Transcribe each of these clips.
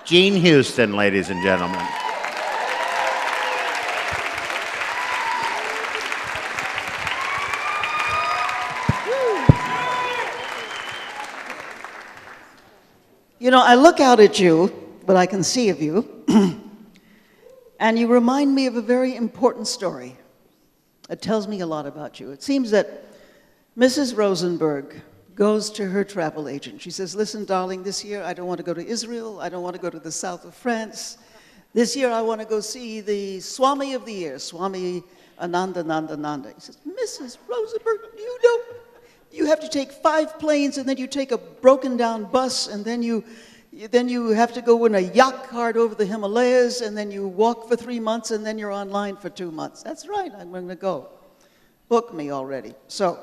Jean Houston, ladies and gentlemen. You know, I look out at you, what I can see of you, and you remind me of a very important story. It tells me a lot about you. It seems that Mrs. Rosenberg goes to her travel agent. She says, listen, darling, this year I don't want to go to Israel. I don't want to go to the south of France. This year I want to go see the Swami of the Year, Swami Ananda. He says, Mrs. Rosenberg, you know, you have to take 5 planes, and then you take a broken down bus, and then you have to go in a yacht cart over the Himalayas, and then you walk for 3 months, and then you're online for 2 months. That's right, I'm going to go. Book me already. So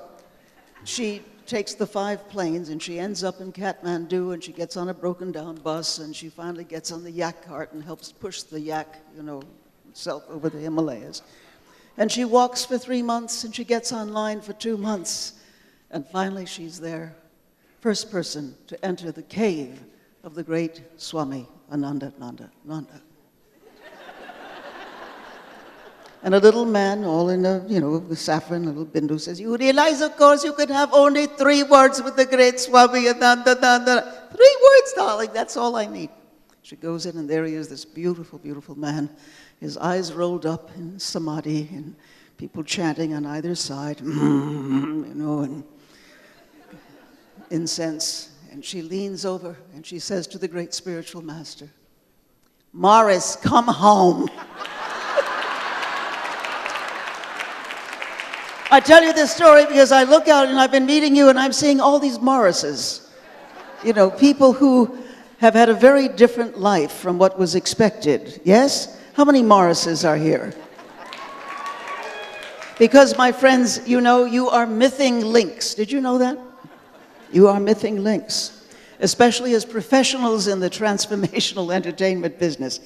she takes the 5 planes, and she ends up in Kathmandu, and she gets on a broken down bus, and she finally gets on the yak cart and helps push the yak, you know, itself over the Himalayas. And she walks for 3 months, and she gets online for 2 months. And finally, she's there, first person to enter the cave of the great Swami Ananda. And a little man, all in a, you know, with saffron, a little bindu, says, you realize, of course, you could have only 3 words with the great Swami Ananda. 3 words, darling, that's all I need. She goes in, and there he is, this beautiful, beautiful man, his eyes rolled up in samadhi, and people chanting on either side, you know, and incense. And she leans over and she says to the great spiritual master, Morris, come home. I tell you this story because I look out and I've been meeting you and I'm seeing all these Morrises. You know, people who have had a very different life from what was expected. Yes? How many Morrises are here? Because, my friends, you know, you are mything links. Did you know that? You are mything links, especially as professionals in the transformational entertainment business.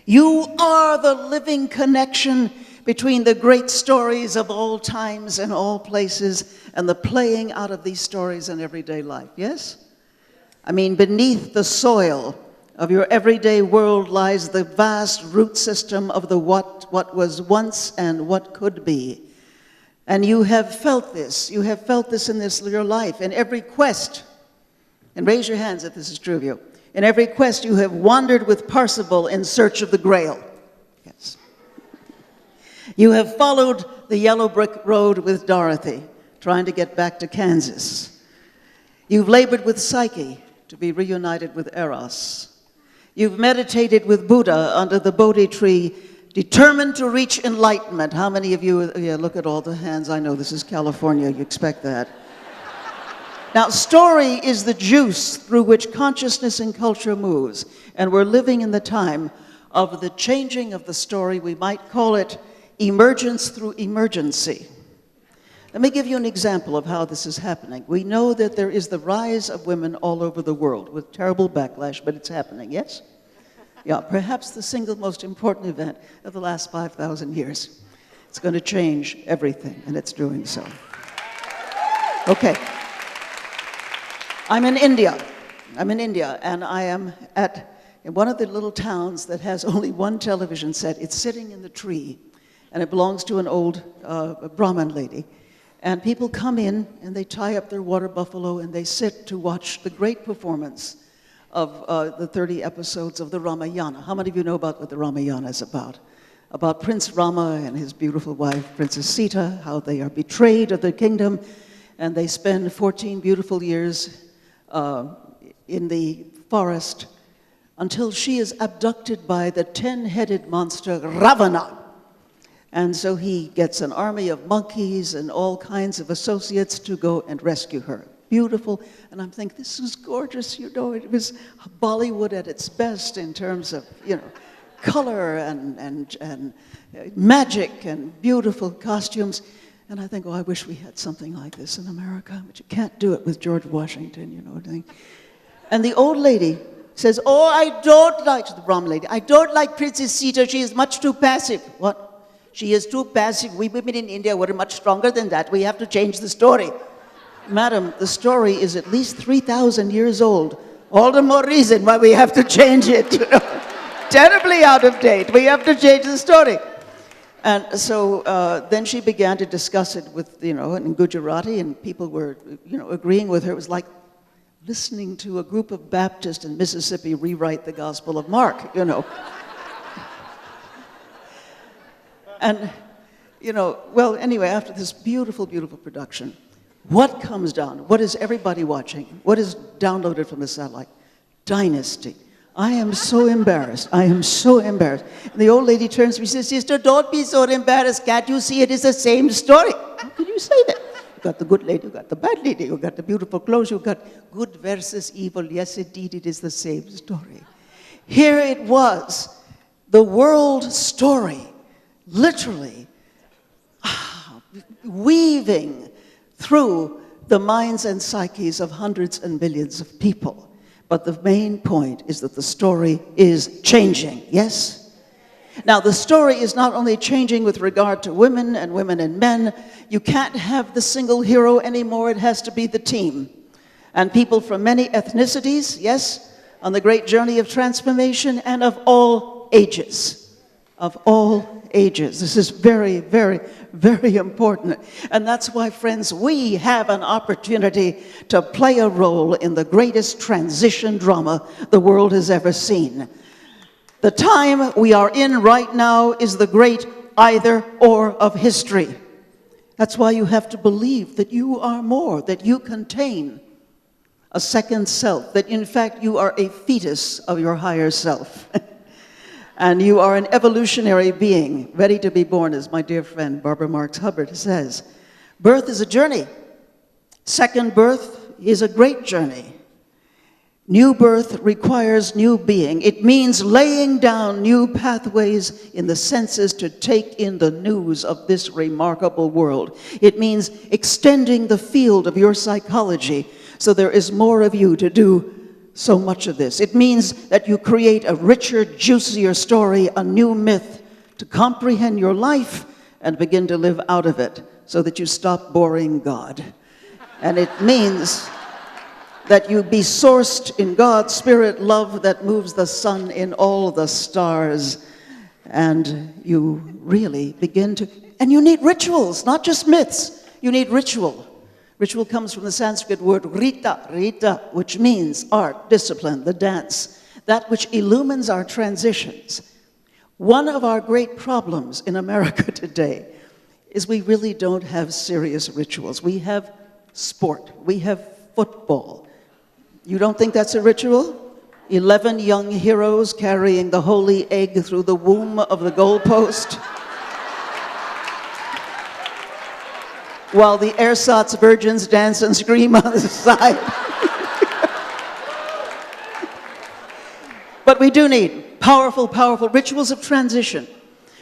You are the living connection between the great stories of all times and all places and the playing out of these stories in everyday life, yes? I mean, beneath the soil of your everyday world lies the vast root system of the what was once and what could be. And you have felt this. You have felt this in your life. In every quest, and raise your hands if this is true of you, in every quest you have wandered with Parsifal in search of the Grail. Yes. You have followed the yellow brick road with Dorothy, trying to get back to Kansas. You've labored with Psyche to be reunited with Eros. You've meditated with Buddha under the Bodhi tree, determined to reach enlightenment. How many of you, yeah, look at all the hands. I know this is California, you expect that. Now, story is the juice through which consciousness and culture moves, and we're living in the time of the changing of the story. We might call it emergence through emergency. Let me give you an example of how this is happening. We know that there is the rise of women all over the world with terrible backlash, but it's happening, yes? Yeah, perhaps the single most important event of the last 5,000 years. It's going to change everything, and it's doing so. Okay. I'm in India, and I am in one of the little towns that has only one television set. It's sitting in the tree, and it belongs to an old Brahmin lady. And people come in, and they tie up their water buffalo, and they sit to watch the great performance of the 30 episodes of the Ramayana. How many of you know about what the Ramayana is about? About Prince Rama and his beautiful wife, Princess Sita, how they are betrayed of their kingdom, and they spend 14 beautiful years in the forest until she is abducted by the 10-headed monster Ravana. And so he gets an army of monkeys and all kinds of associates to go and rescue her. Beautiful, and I'm thinking, this is gorgeous, you know, it was Bollywood at its best in terms of, you know, color and magic and beautiful costumes. And I think, oh, I wish we had something like this in America, but you can't do it with George Washington, you know what I mean? And the old lady says, oh, I don't like, the Brahmin lady, I don't like Princess Sita, she is much too passive. What? She is too passive. We women in India were much stronger than that. We have to change the story. Madam, the story is at least 3,000 years old. All the more reason why we have to change it. You know? Terribly out of date. We have to change the story. And so then she began to discuss it with, in Gujarati, and people were, agreeing with her. It was like listening to a group of Baptists in Mississippi rewrite the Gospel of Mark, And, well, anyway, after this beautiful, beautiful production, what comes down? What is everybody watching? What is downloaded from the satellite? Dynasty. I am so embarrassed. I am so embarrassed. And the old lady turns to me and says, "Sister, don't be so embarrassed. Can't you see it is the same story?" How can you say that? You got the good lady, you got the bad lady, you got the beautiful clothes, you got good versus evil. Yes, indeed, it is the same story. Here it was, the world story, literally weaving through the minds and psyches of hundreds and millions of people. But the main point is that the story is changing, yes? Now, the story is not only changing with regard to women and men. You can't have the single hero anymore. It has to be the team. And people from many ethnicities, yes, on the great journey of transformation, and of all ages. Of all ages. This is very, very, very important. And that's why, friends, we have an opportunity to play a role in the greatest transition drama the world has ever seen. The time we are in right now is the great either-or of history. That's why you have to believe that you are more, that you contain a second self, that in fact you are a fetus of your higher self. And you are an evolutionary being, ready to be born, as my dear friend Barbara Marx Hubbard says. Birth is a journey. Second birth is a great journey. New birth requires new being. It means laying down new pathways in the senses to take in the news of this remarkable world. It means extending the field of your psychology so there is more of you to do so much of this. It means that you create a richer, juicier story, a new myth to comprehend your life and begin to live out of it so that you stop boring God. And it means that you be sourced in God's spirit love that moves the sun in all the stars. And you really begin to, and you need rituals, not just myths. You need ritual. Ritual comes from the Sanskrit word rita, which means art, discipline, the dance, that which illumines our transitions. One of our great problems in America today is we really don't have serious rituals. We have sport, we have football. You don't think that's a ritual? 11 young heroes carrying the holy egg through the womb of the goalpost. While the ersatz virgins dance and scream on the side. But we do need powerful, powerful rituals of transition.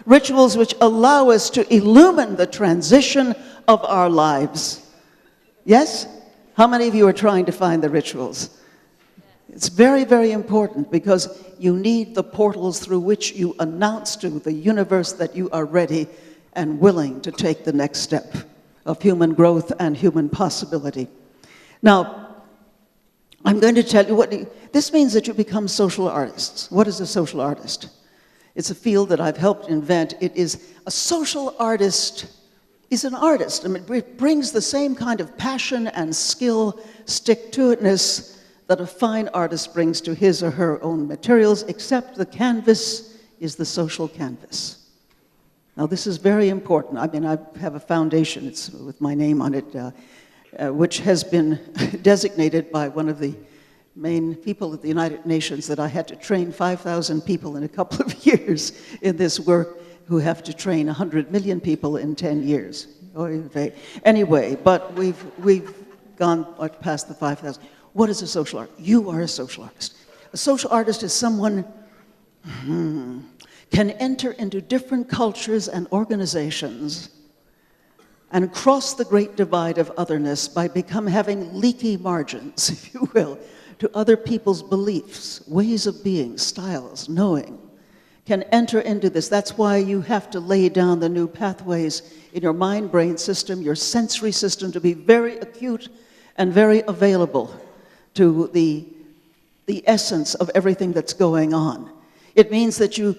Rituals which allow us to illumine the transition of our lives. Yes? How many of you are trying to find the rituals? It's very, very important because you need the portals through which you announce to the universe that you are ready and willing to take the next step of human growth and human possibility. Now, I'm going to tell you this means that you become social artists. What is a social artist? It's a field that I've helped invent. It is a social artist is an artist. I mean, it brings the same kind of passion and skill, stick-to-itness that a fine artist brings to his or her own materials, except the canvas is the social canvas. Now, this is very important. I mean, I have a foundation, it's with my name on it, which has been designated by one of the main people at the United Nations that I had to train 5,000 people in a couple of years in this work, who have to train 100 million people in 10 years. Anyway, but we've gone past the 5,000. What is a social artist? You are a social artist. A social artist is someone can enter into different cultures and organizations and cross the great divide of otherness by having leaky margins, if you will, to other people's beliefs, ways of being, styles, knowing, can enter into this. That's why you have to lay down the new pathways in your mind-brain system, your sensory system, to be very acute and very available to the the essence of everything that's going on. It means that you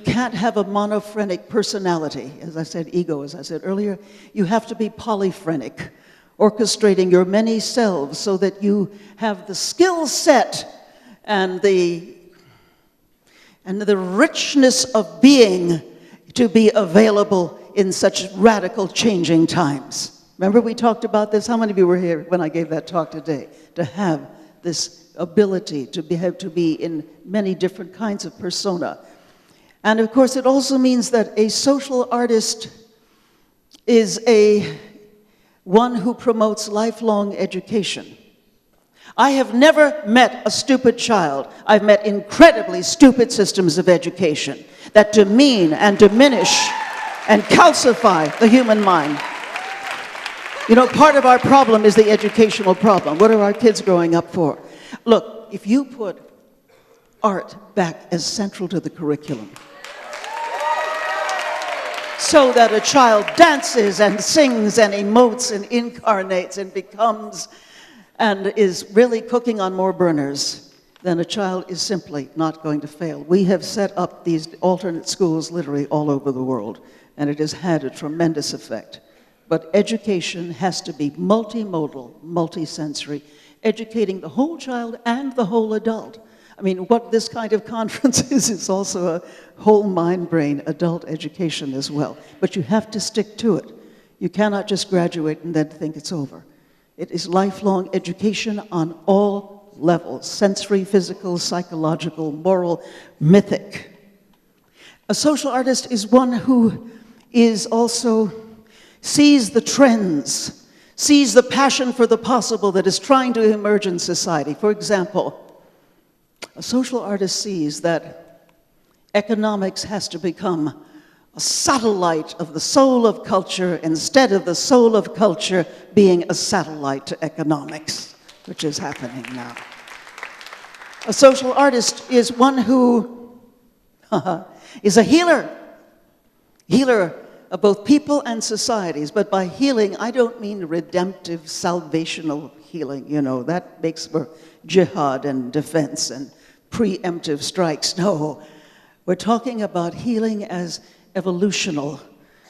can't have a monophrenic personality. As I said, ego, as I said earlier. You have to be polyphrenic, orchestrating your many selves so that you have the skill set and the richness of being to be available in such radical changing times. Remember we talked about this? How many of you were here when I gave that talk today? To have this ability to be in many different kinds of persona. And of course it also means that a social artist is one who promotes lifelong education. I have never met a stupid child. I've met incredibly stupid systems of education that demean and diminish and calcify the human mind. You know, part of our problem is the educational problem. What are our kids growing up for? Look, if you put art back as central to the curriculum, so that a child dances and sings and emotes and incarnates and becomes and is really cooking on more burners, then a child is simply not going to fail. We have set up these alternate schools literally all over the world, and it has had a tremendous effect. But education has to be multimodal, multisensory, educating the whole child and the whole adult. I mean, what this kind of conference is also a whole mind-brain adult education as well. But you have to stick to it. You cannot just graduate and then think it's over. It is lifelong education on all levels: sensory, physical, psychological, moral, mythic. A social artist is one who is also sees the trends, sees the passion for the possible that is trying to emerge in society. For example, a social artist sees that economics has to become a satellite of the soul of culture instead of the soul of culture being a satellite to economics, which is happening now. A social artist is one who is a healer of both people and societies. But by healing, I don't mean redemptive, salvational healing. You know, that makes for jihad and defense and preemptive strikes. No, we're talking about healing as evolutional.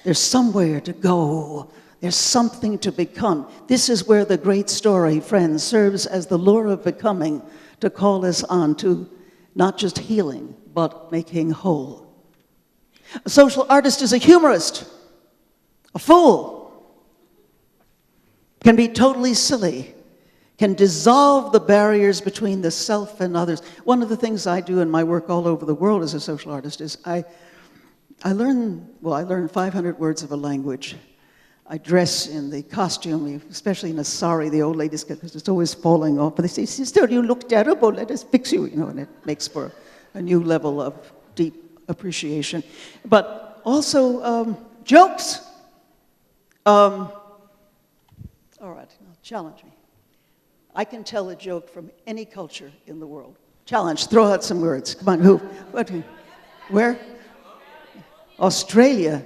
There's somewhere to go. There's something to become. This is where the great story, friends, serves as the lure of becoming to call us on to not just healing, but making whole. A social artist is a humorist, a fool, can be totally silly, can dissolve the barriers between the self and others. One of the things I do in my work all over the world as a social artist is I learn 500 words of a language. I dress in the costume, especially in a sari, the old ladies get, because it's always falling off. But they say, "Sister, you look terrible, let us fix you," and it makes for a new level of deep appreciation. But also jokes. All right, now challenge me. I can tell a joke from any culture in the world. Challenge, throw out some words. Come on, who? What? Where? Australia.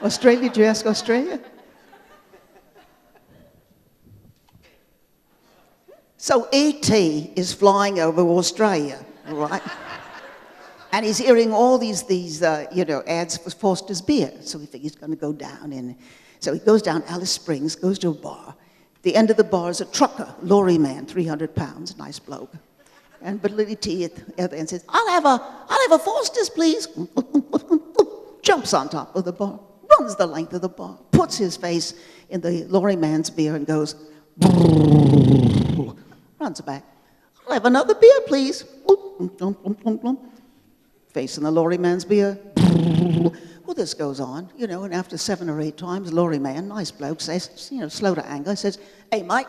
Australia, did you ask Australia? So E.T. is flying over Australia, right? And he's hearing all these ads for Foster's beer. So he thinks he's going to go down. So he goes down Alice Springs, goes to a bar. At the end of the bar is a trucker, lorry man, 300 pounds, nice bloke. And but little T at the other end says, I'll have a Foster's, please. Jumps on top of the bar, runs the length of the bar, puts his face in the lorry man's beer and goes, runs back. I'll have another beer, please. Face in the lorry man's beer. Well, this goes on, and after 7 or 8 times, lorry man, nice bloke, says, slow to anger, says, "Hey, mate,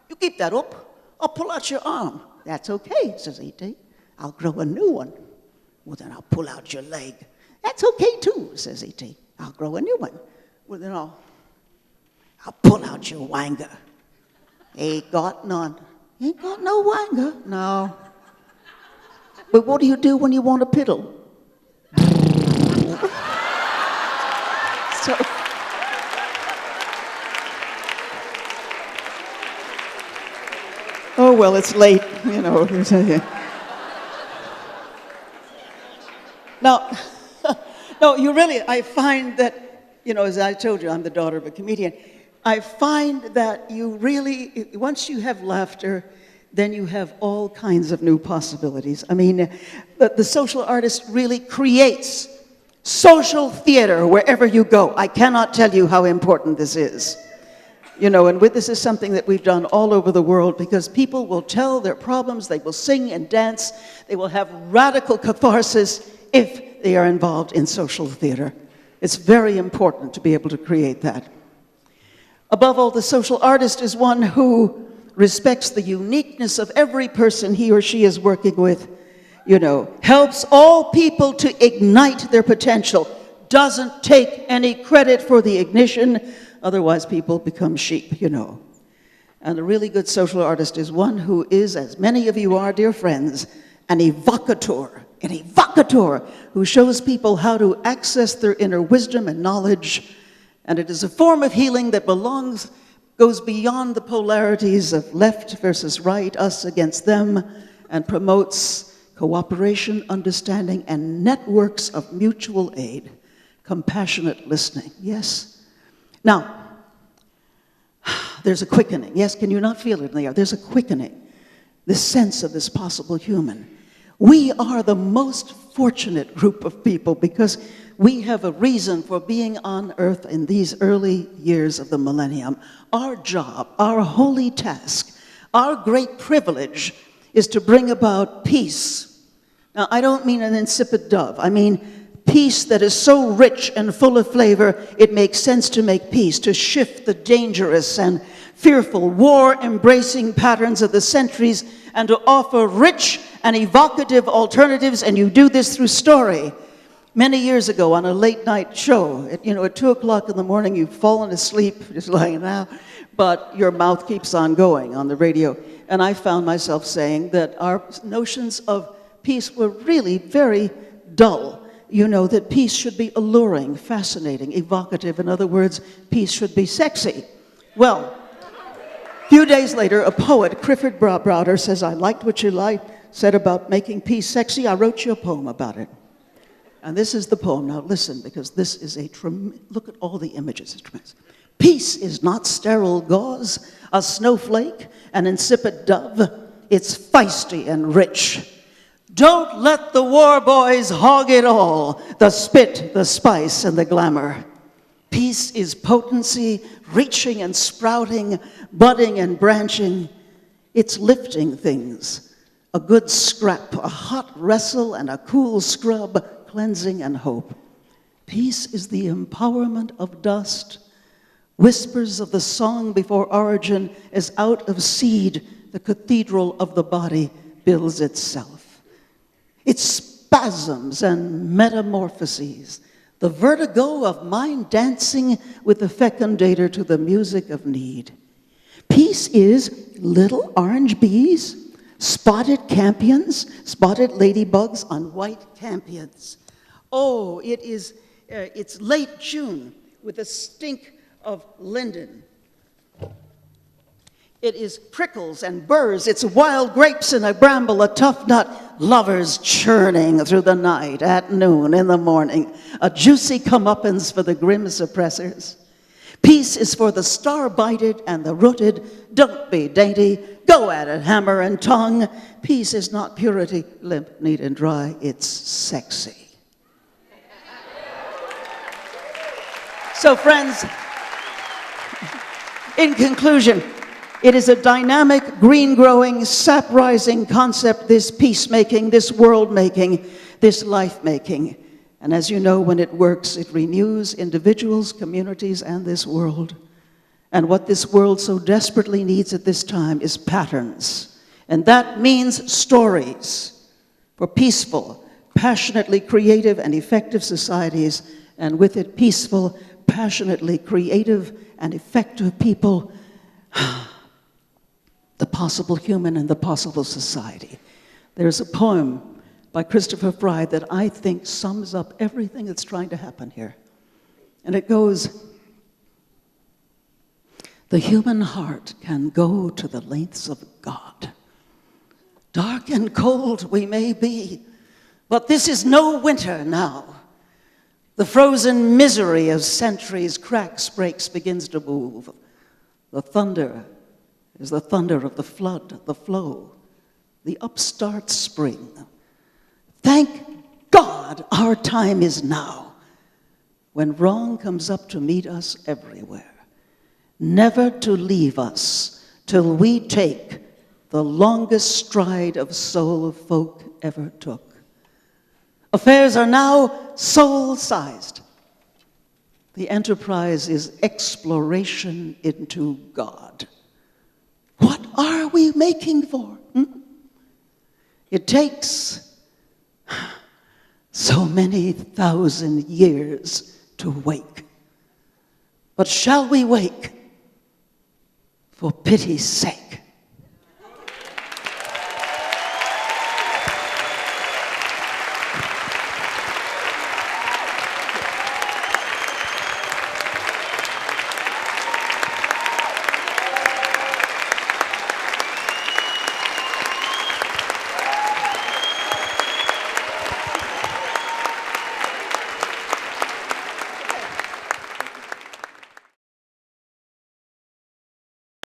you keep that up. I'll pull out your arm." "That's okay," says E.T. "I'll grow a new one." "Well, then I'll pull out your leg." "That's okay, too," says E.T. "I'll grow a new one." "Well, then I'll pull out your wanger." "Ain't got none." "Ain't got no wanger?" "No." "But what do you do when you want a piddle?" Oh, well, it's late, you know. Now, no, you really, I find that, you know, as I told you, I'm the daughter of a comedian. I find that you really, once you have laughter, then you have all kinds of new possibilities. I mean, the social artist really creates social theater wherever you go. I cannot tell you how important this is. You know, and this is something that we've done all over the world because people will tell their problems, they will sing and dance, they will have radical catharsis if they are involved in social theater. It's very important to be able to create that. Above all, the social artist is one who respects the uniqueness of every person he or she is working with, you know, helps all people to ignite their potential, doesn't take any credit for the ignition, otherwise people become sheep, you know. And a really good social artist is one who is, as many of you are, dear friends, an evocateur who shows people how to access their inner wisdom and knowledge. And it is a form of healing that goes beyond the polarities of left versus right, us against them, and promotes cooperation, understanding, and networks of mutual aid, compassionate listening. Yes? Now, there's a quickening. Yes, can you not feel it in the air? There's a quickening, this sense of this possible human. We are the most fortunate group of people because we have a reason for being on earth in these early years of the millennium. Our job, our holy task, our great privilege is to bring about peace. Now, I don't mean an insipid dove. I mean peace that is so rich and full of flavor, it makes sense to make peace, to shift the dangerous and fearful, war-embracing patterns of the centuries, and to offer rich and evocative alternatives, and you do this through story. Many years ago on a late-night show, at 2 o'clock in the morning, you've fallen asleep, just lying down, but your mouth keeps on going on the radio. And I found myself saying that our notions of peace were really very dull. You know, that peace should be alluring, fascinating, evocative. In other words, peace should be sexy. Well, a few days later, a poet, Clifford Browder, says, I liked what you said about making peace sexy. I wrote you a poem about it. And this is the poem. Now listen, because this is look at all the images. It's tremendous. Peace is not sterile gauze, a snowflake, an insipid dove. It's feisty and rich. Don't let the war boys hog it all, the spit, the spice, and the glamour. Peace is potency, reaching and sprouting, budding and branching. It's lifting things, a good scrap, a hot wrestle, and a cool scrub, cleansing and hope. Peace is the empowerment of dust, whispers of the song before origin, as out of seed the cathedral of the body builds itself. It's spasms and metamorphoses, the vertigo of mind dancing with the fecundator to the music of need. Peace is little orange bees, spotted campions, spotted ladybugs on white campions. Oh, it's late June with a stink of linden. It is prickles and burrs, it's wild grapes in a bramble, a tough nut, lovers churning through the night, at noon, in the morning, a juicy comeuppance for the grim suppressors. Peace is for the star-bited and the rooted. Don't be dainty, go at it, hammer and tongue. Peace is not purity, limp, neat, and dry, it's sexy. So friends, in conclusion, it is a dynamic, green-growing, sap-rising concept, this peacemaking, this world-making, this life-making. And as you know, when it works, it renews individuals, communities, and this world. And what this world so desperately needs at this time is patterns. And that means stories for peaceful, passionately creative, and effective societies, and with it, peaceful, passionately creative, and effective people, the possible human and the possible society. There's a poem by Christopher Fry that I think sums up everything that's trying to happen here. And it goes, The human heart can go to the lengths of God. Dark and cold we may be, but this is no winter now. The frozen misery of centuries cracks, breaks, begins to move. The thunder is the thunder of the flood, the flow, the upstart spring. Thank God our time is now, when wrong comes up to meet us everywhere, never to leave us till we take the longest stride of soul folk ever took. Affairs are now soul-sized. The enterprise is exploration into God. What are we making for? It takes so many thousand years to wake. But shall we wake? For pity's sake.